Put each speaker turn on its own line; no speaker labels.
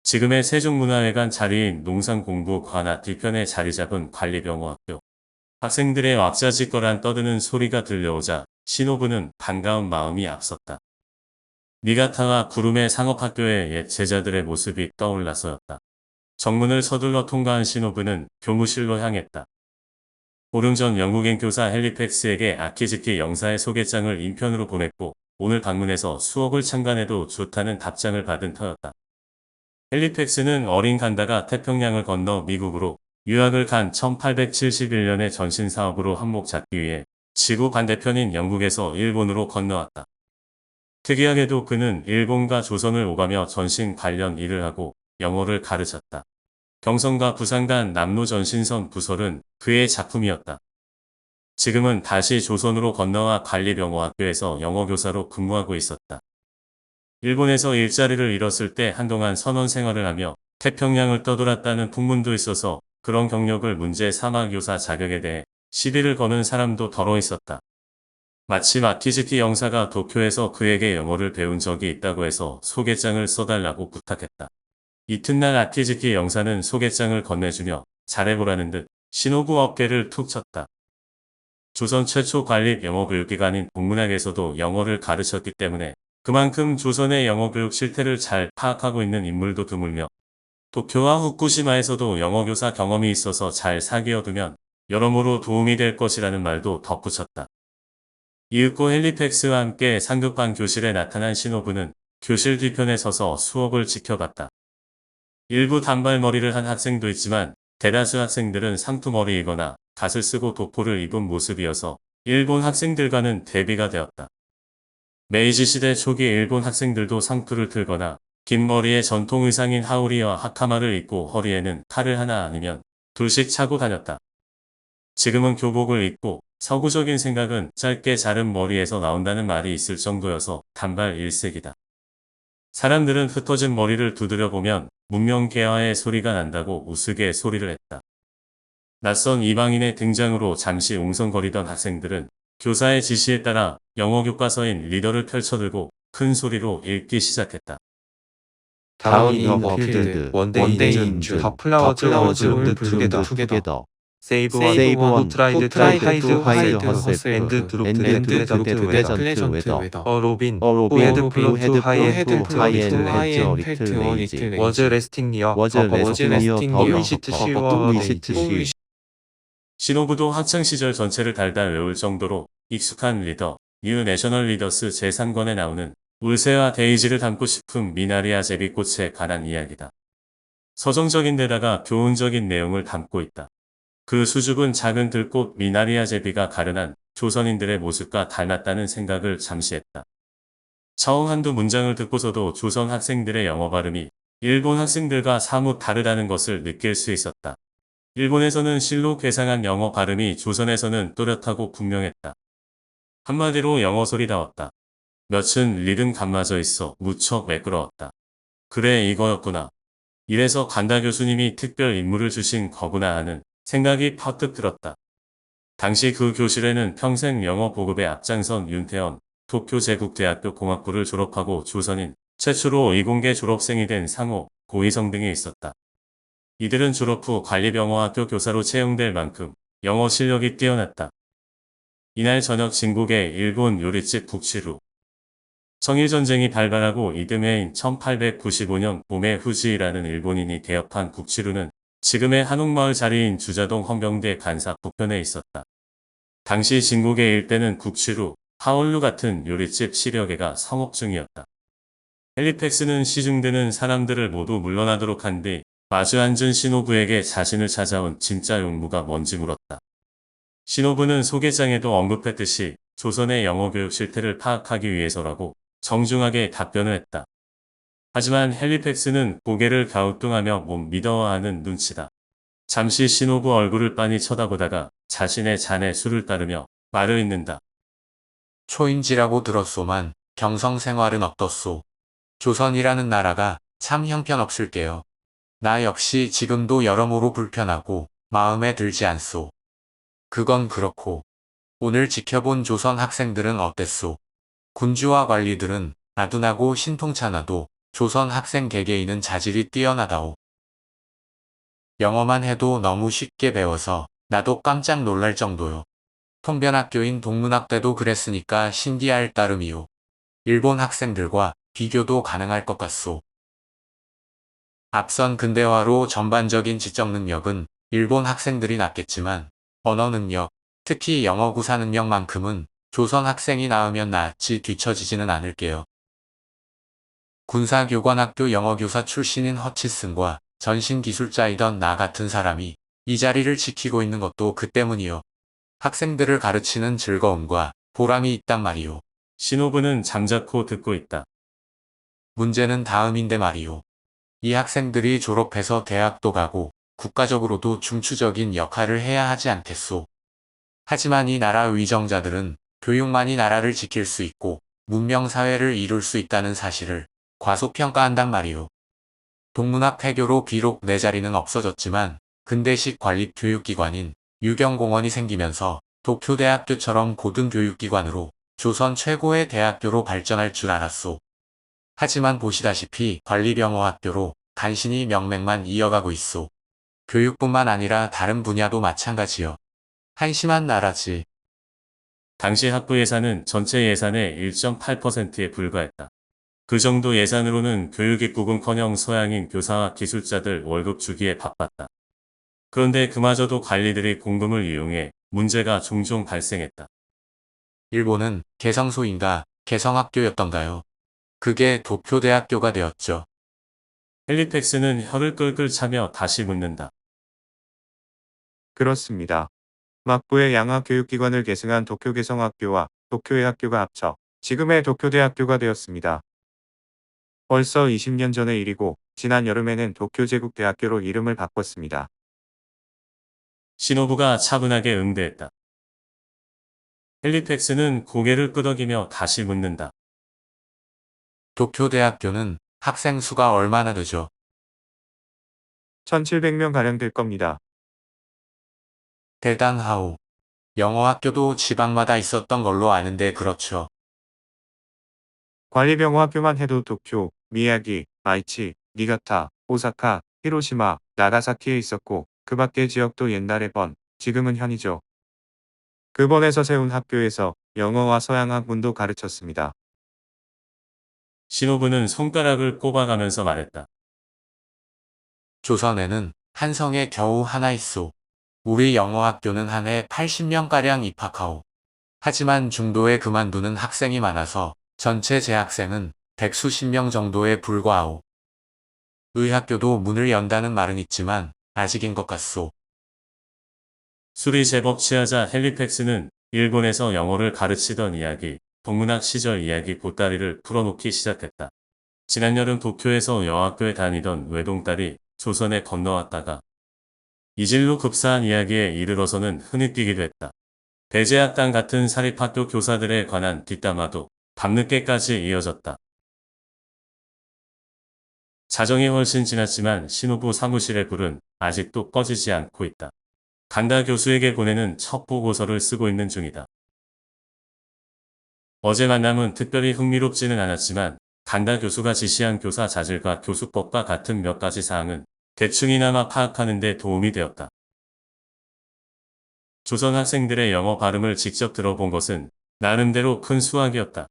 지금의 세종문화회관 자리인 농산공부관악 뒤편에 자리 잡은 관리병호학교. 학생들의 왁자지껄한 떠드는 소리가 들려오자 신호부는 반가운 마음이 앞섰다. 니가타와 구름의 상업학교의 옛 제자들의 모습이 떠올라서였다. 정문을 서둘러 통과한 신호부는 교무실로 향했다. 보름 전 영국인 교사 헬리팩스에게 아키즈키 영사의 소개장을 인편으로 보냈고 오늘 방문해서 수업을 참관해도 좋다는 답장을 받은 터였다. 헬리팩스는 어린 간다가 태평양을 건너 미국으로 유학을 간 1871년의 전신사업으로 한몫 잡기 위해 지구 반대편인 영국에서 일본으로 건너왔다. 특이하게도 그는 일본과 조선을 오가며 전신 관련 일을 하고 영어를 가르쳤다. 경성과 부산간 남로전신선 부설은 그의 작품이었다. 지금은 다시 조선으로 건너와 관리병호학교에서 영어교사로 근무하고 있었다. 일본에서 일자리를 잃었을 때 한동안 선원 생활을 하며 태평양을 떠돌았다는 풍문도 있어서 그런 경력을 문제 삼아 교사 자격에 대해 시비를 거는 사람도 더러 있었다. 마침 아키즈키 영사가 도쿄에서 그에게 영어를 배운 적이 있다고 해서 소개장을 써달라고 부탁했다. 이튿날 아키즈키 영사는 소개장을 건네주며 잘해보라는 듯 신호부 어깨를 툭 쳤다. 조선 최초 관립 영어교육기관인 동문학에서도 영어를 가르쳤기 때문에 그만큼 조선의 영어교육 실태를 잘 파악하고 있는 인물도 드물며 도쿄와 후쿠시마에서도 영어교사 경험이 있어서 잘 사귀어두면 여러모로 도움이 될 것이라는 말도 덧붙였다. 이윽고 헬리팩스와 함께 상급반 교실에 나타난 신호부는 교실 뒤편에 서서 수업을 지켜봤다. 일부 단발머리를 한 학생도 있지만 대다수 학생들은 상투머리이거나 갓을 쓰고 도포를 입은 모습이어서 일본 학생들과는 대비가 되었다. 메이지 시대 초기 일본 학생들도 상투를 틀거나 긴 머리에 전통 의상인 하우리와 하카마를 입고 허리에는 칼을 하나 아니면 둘씩 차고 다녔다. 지금은 교복을 입고 서구적인 생각은 짧게 자른 머리에서 나온다는 말이 있을 정도여서 단발 일색이다. 사람들은 흩어진 머리를 두드려보면 문명개화의 소리가 난다고 우스개 소리를 했다. 낯선 이방인의 등장으로 잠시 웅성거리던 학생들은 교사의 지시에 따라 영어 교과서인 리더를 펼쳐들고 큰 소리로 읽기 시작했다.
Down in the field, one day in June, the flowers bloomed together. Save one who tried to hide herself and dropped dead to the weather. A robin who had flown too high and felt a little lazy was resting near a wished she
신호부도 학창시절 전체를 달달 외울 정도로 익숙한 리더, 뉴 내셔널 리더스 제3권에 나오는 울새와 데이지를 담고 싶은 미나리아 제비꽃에 관한 이야기다. 서정적인 데다가 교훈적인 내용을 담고 있다. 그 수줍은 작은 들꽃 미나리아 제비가 가련한 조선인들의 모습과 닮았다는 생각을 잠시 했다. 처음 한두 문장을 듣고서도 조선 학생들의 영어 발음이 일본 학생들과 사뭇 다르다는 것을 느낄 수 있었다. 일본에서는 실로 괴상한 영어 발음이 조선에서는 또렷하고 분명했다. 한마디로 영어 소리다웠다. 몇은 리듬 감맞아 있어 무척 매끄러웠다. 그래 이거였구나. 이래서 간다 교수님이 특별 임무를 주신 거구나 하는 생각이 퍼뜩 들었다. 당시 그 교실에는 평생 영어 보급에 앞장선 윤태원, 도쿄 제국대학교 공학부를 졸업하고 조선인 최초로 이공계 졸업생이 된 상호, 고희성 등이 있었다. 이들은 졸업 후 관리병호학교 교사로 채용될 만큼 영어 실력이 뛰어났다. 이날 저녁 진국의 일본 요리집 국치루. 청일전쟁이 발발하고 이듬해인 1895년 봄에 후지이라는 일본인이 개업한 국치루는 지금의 한옥마을 자리인 주자동 헌병대 간사 북편에 있었다. 당시 진국의 일대는 국치루, 하얼루 같은 요리집 10여 개가 성업 중이었다. 헬리팩스는 시중되는 사람들을 모두 물러나도록 한 뒤 마주 앉은 신호부에게 자신을 찾아온 진짜 용무가 뭔지 물었다. 신호부는 소개장에도 언급했듯이 조선의 영어교육 실태를 파악하기 위해서라고 정중하게 답변을 했다. 하지만 헬리팩스는 고개를 갸우뚱하며 못 믿어하는 눈치다. 잠시 신호부 얼굴을 빤히 쳐다보다가 자신의 잔에 술을 따르며 말을 잇는다.
초인지라고 들었소만 경성 생활은 어떻소? 조선이라는 나라가 참 형편없을게요. 나 역시 지금도 여러모로 불편하고 마음에 들지 않소. 그건 그렇고 오늘 지켜본 조선 학생들은 어땠소? 군주와 관리들은 아둔하고 신통찮아도 조선 학생 개개인은 자질이 뛰어나다오. 영어만 해도 너무 쉽게 배워서 나도 깜짝 놀랄 정도요. 통변학교인 동문학대도 그랬으니까 신기할 따름이요. 일본 학생들과 비교도 가능할 것 같소. 앞선 근대화로 전반적인 지적 능력은 일본 학생들이 낫겠지만 언어 능력, 특히 영어 구사 능력만큼은 조선 학생이 나으면 낫지 뒤처지지는 않을게요. 군사교관학교 영어교사 출신인 허치슨과 전신기술자이던 나 같은 사람이 이 자리를 지키고 있는 것도 그 때문이요. 학생들을 가르치는 즐거움과 보람이 있단 말이요.
신호부는 잠자코 듣고 있다.
문제는 다음인데 말이요. 이 학생들이 졸업해서 대학도 가고 국가적으로도 중추적인 역할을 해야 하지 않겠소. 하지만 이 나라 위정자들은 교육만이 나라를 지킬 수 있고 문명사회를 이룰 수 있다는 사실을 과소평가한단 말이요. 동문학 폐교로 비록 내 자리는 없어졌지만 근대식 관립교육기관인 유경공원이 생기면서 도쿄대학교처럼 고등교육기관으로 조선 최고의 대학교로 발전할 줄 알았소. 하지만 보시다시피 관리병어학교로 간신히 명맥만 이어가고 있소. 교육뿐만 아니라 다른 분야도 마찬가지요. 한심한 나라지.
당시 학부 예산은 전체 예산의 1.8%에 불과했다. 그 정도 예산으로는 교육입국은커녕 소양인 교사와 기술자들 월급 주기에 바빴다. 그런데 그마저도 관리들이 공금을 이용해 문제가 종종 발생했다.
일본은 개성소인가 개성학교였던가요? 그게 도쿄대학교가 되었죠.
헬리팩스는 혀를 끌끌 차며 다시 묻는다.
그렇습니다. 막부의 양화교육기관을 계승한 도쿄개성학교와 도쿄의학교가 합쳐 지금의 도쿄대학교가 되었습니다. 벌써 20년 전의 일이고 지난 여름에는 도쿄제국대학교로 이름을 바꿨습니다.
신호부가 차분하게 응대했다. 헬리팩스는 고개를 끄덕이며 다시 묻는다.
도쿄대학교는 학생 수가 얼마나 되죠?
1700명가량 될 겁니다.
대단하오. 영어학교도 지방마다 있었던 걸로 아는데 그렇죠.
관리병어학교만 해도 도쿄, 미야기, 아이치, 니가타, 오사카, 히로시마, 나가사키에 있었고 그 밖의 지역도 옛날에 지금은 현이죠. 그 번에서 세운 학교에서 영어와 서양학문도 가르쳤습니다.
신호부는 손가락을 꼽아가면서 말했다.
조선에는 한성에 겨우 하나 있소. 우리 영어학교는 한 해 80명가량 입학하오. 하지만 중도에 그만두는 학생이 많아서 전체 재학생은 백수십 명 정도에 불과하오. 의학교도 문을 연다는 말은 있지만 아직인 것 같소.
술이 제법 취하자 헬리팩스는 일본에서 영어를 가르치던 이야기, 동문학 시절 이야기 보따리를 풀어놓기 시작했다. 지난 여름 도쿄에서 여학교에 다니던 외동딸이 조선에 건너왔다가 이질로 급사한 이야기에 이르러서는 흔히 뛰기도 했다. 배제학당 같은 사립학교 교사들에 관한 뒷담화도 밤늦게까지 이어졌다. 자정이 훨씬 지났지만 신호부 사무실의 불은 아직도 꺼지지 않고 있다. 간다 교수에게 보내는 첫 보고서를 쓰고 있는 중이다. 어제 만남은 특별히 흥미롭지는 않았지만 간다 교수가 지시한 교사 자질과 교수법과 같은 몇 가지 사항은 대충이나마 파악하는 데 도움이 되었다. 조선 학생들의 영어 발음을 직접 들어본 것은 나름대로 큰 수확이었다.